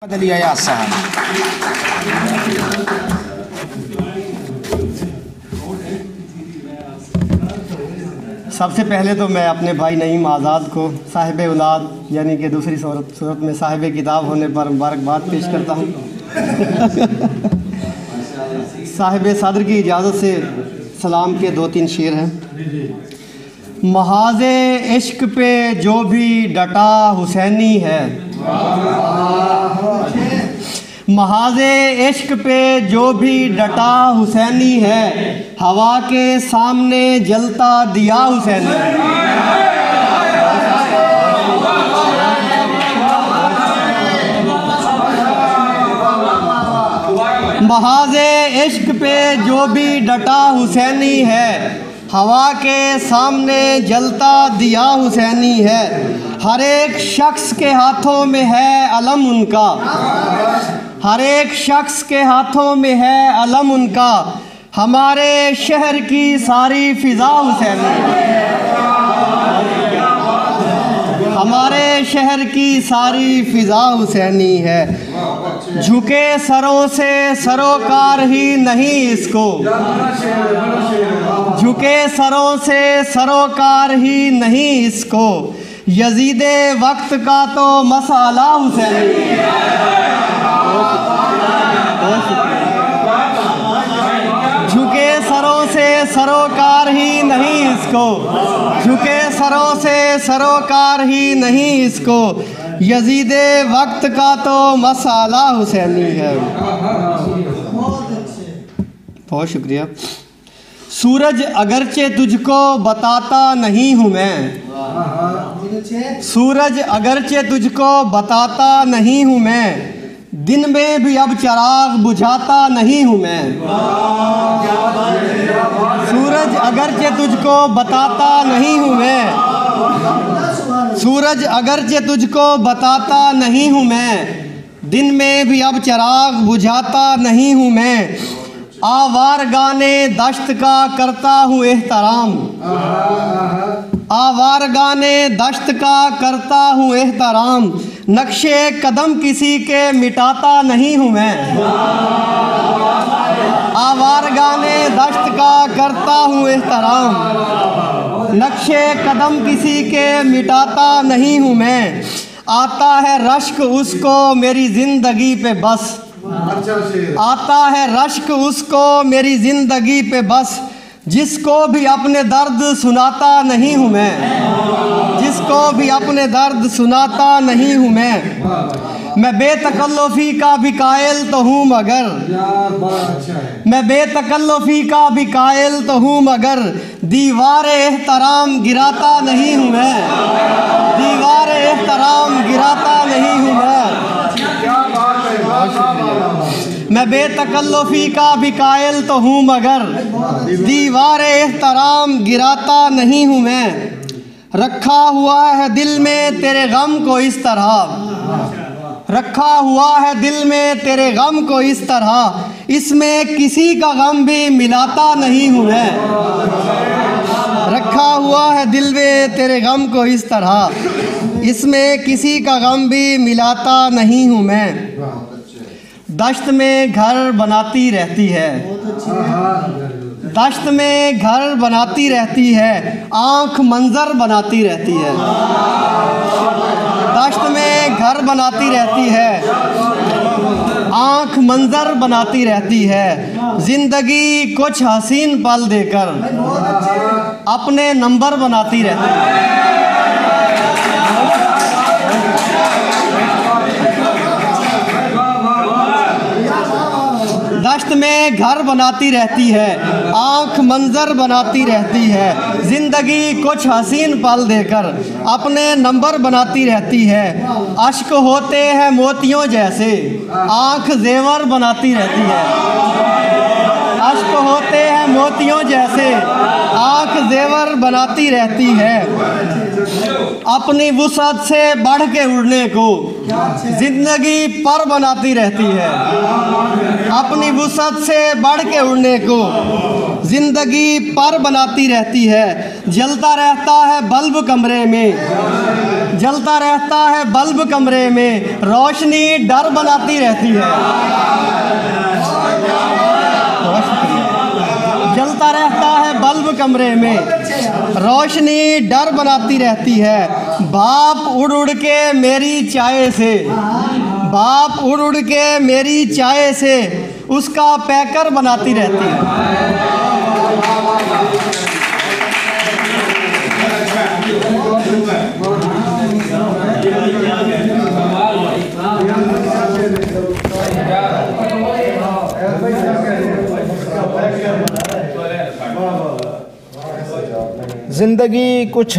लिया साहब। सबसे पहले तो मैं अपने भाई नईम आज़ाद को साहिब औलाद यानी कि दूसरी सूरत में साहिब किताब होने पर मुबारकबाद पेश करता हूँ। साहिब सदर की इजाज़त से सलाम के 2-3 शेर हैं। महाज़े इश्क पे जो भी डटा हुसैनी है, महाज़े इश्क पे जो भी डटा हुसैनी है, हवा के सामने जलता दिया हुसैनी है। महाज़े इश्क पे जो भी डटा हुसैनी है, हवा के सामने जलता दिया हुसैनी है। हर एक शख्स के हाथों में है अलम उनका, हर एक शख्स के हाथों में है अलम उनका। हमारे शहर की सारी फिज़ा हुसैनी है, हमारे शहर की सारी फिज़ा हुसैनी है। झुके सरों से सरोकार ही नहीं इसको, झुके सरों से सरोकार ही नहीं इसको। यजीदे वक्त का तो मसाला हुसैनी है। झुके सरों से सरोकार ही नहीं इसको, झुके सरों से सरोकार ही नहीं इसको। यजीदे वक्त का तो मसाला हुसैनी है। बहुत शुक्रिया। सूरज अगरचे तुझको बताता नहीं हूँ मैं, सूरज अगरचे तुझको बताता नहीं हूँ मैं। दिन में भी अब चिराग बुझाता नहीं हूँ मैं। सूरज अगरचे तुझको बताता नहीं हूँ मैं, सूरज अगरचे तुझको बताता नहीं हूँ मैं। दिन में भी अब चिराग बुझाता नहीं हूँ मैं। आवार गाने दश्त का करता हूँ एहतराम, आवार गाने दश्त का करता हूँ एहतराम। नक्शे कदम किसी के मिटाता नहीं हूँ मैं। आवार गाने दश्त का करता हूँ एहतराम, नक्शे कदम किसी के मिटाता नहीं हूँ मैं। आता है रश्क उसको मेरी ज़िंदगी पे बस, आता है रश्क उसको मेरी ज़िंदगी पे बस। जिसको भी अपने दर्द सुनाता नहीं हूँ मैं, जिसको भी अपने दर्द सुनाता नहीं हूँ मैं बेतकल्लुफ़ी का भी कायल तो हूँ मगर, मैं बेतकल्लुफ़ी का भी कायल तो हूँ मगर। दीवारे एहतराम गिराता नहीं हूँ मैं, दीवारे एहतराम गिराता नहीं हूँ मैं बेतकल्लुफ़ी का भी कायल तो हूँ मगर। दीवारे एहतराम गिराता नहीं हूँ मैं। रखा हुआ है दिल में तेरे गम को इस तरह, रखा हुआ है दिल में तेरे गम को इस तरह। इसमें किसी का गम भी मिलाता नहीं हूँ मैं। रखा हुआ है दिल में तेरे गम को इस तरह, इसमें किसी का गम भी मिलाता नहीं हूँ मैं। दश्त में घर बनाती रहती है, दश्त में घर बनाती रहती है। आँख मंजर बनाती रहती है, दश्त में घर बनाती रहती है। आँख मंजर बनाती रहती है। ज़िंदगी कुछ हसीन पल देकर अपने नंबर बनाती रहती है। दश्त में घर बनाती रहती है, आँख मंजर बनाती रहती है। ज़िंदगी कुछ हसीन पल देकर अपने नंबर बनाती रहती है। अश्क होते हैं मोतियों जैसे, आँख जेवर बनाती रहती है। अश्क होते हैं मोतियों जैसे, आँख जेवर बनाती रहती है, अपनी वुसअत से बढ़ के उड़ने को जिंदगी पर बनाती रहती है। अपनी वुसअत से बढ़ के उड़ने को जिंदगी पर बनाती रहती है। जलता रहता है बल्ब कमरे में, जलता रहता है बल्ब कमरे में, रोशनी डर बनाती रहती है। जलता रहता है बल्ब कमरे में, रोशनी डर बनाती रहती है। बाप उड़ उड़ के मेरी चाय से, बाप उड़ उड़ के मेरी चाय से उसका पैकर बनाती रहती है। जिंदगी कुछ